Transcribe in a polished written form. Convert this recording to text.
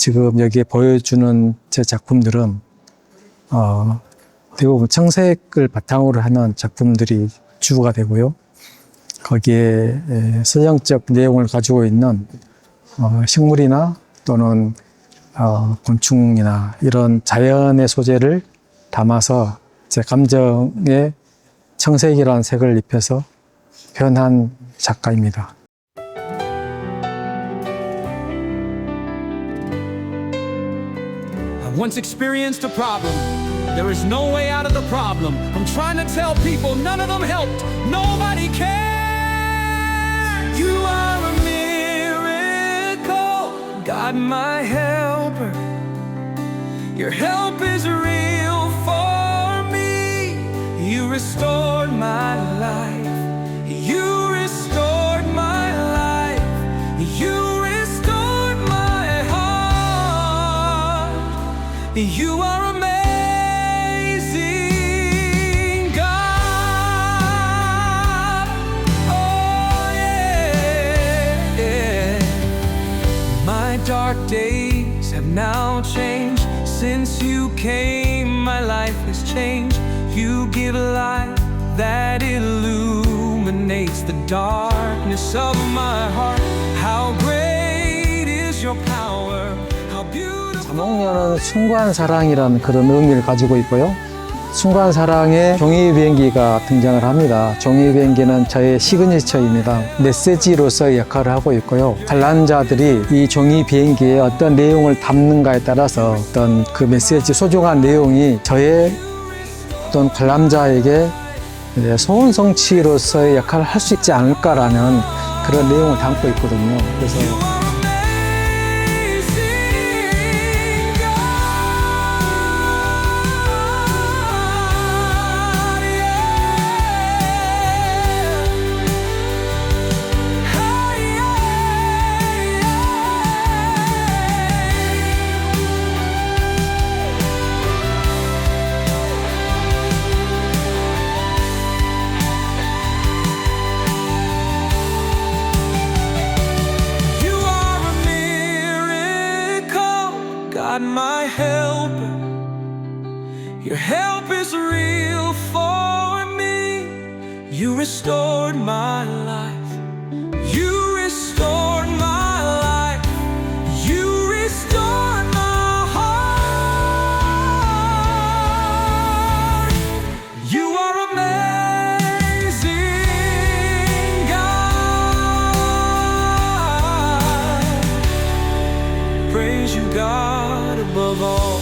지금 여기에 보여주는 제 작품들은 대부분 청색을 바탕으로 하는 작품들이 주가 되고요. 거기에 서정적 내용을 가지고 있는 식물이나 또는 곤충이나 이런 자연의 소재를 담아서 제 감정에 청색이라는 색을 입혀서 표현한 작가입니다. I once experienced a problem. There is no way out of the problem. I'm trying to tell people, none of them helped. Nobody cared. You are a miracle, God my helper. Your help is real for me. You restored my life. You restored my life. You restored my heart. You are amazing, God. Oh yeah, yeah. My dark days have now changed. Since you came, my life has changed. You give light that illuminates the darkness of my heart. How great is your power. How beautiful. 자몽년은 숭고한 사랑이라는 그런 의미를 가지고 있고요. 숭고한 사랑에 종이 비행기가 등장을 합니다. 종이 비행기는 저의 시그니처입니다. 메시지로서의 역할을 하고 있고요. 관람자들이 이 종이 비행기에 어떤 내용을 담는가에 따라서 어떤 그 메시지, 소중한 내용이 저의 어떤 관람자에게 소원 성취로서의 역할을 할 수 있지 않을까라는 그런 내용을 담고 있거든요. 그래서 God my helper, your help is real for me. You restored my life. You restored my life. You restored my heart. You are amazing, God. Praise you, God, above all.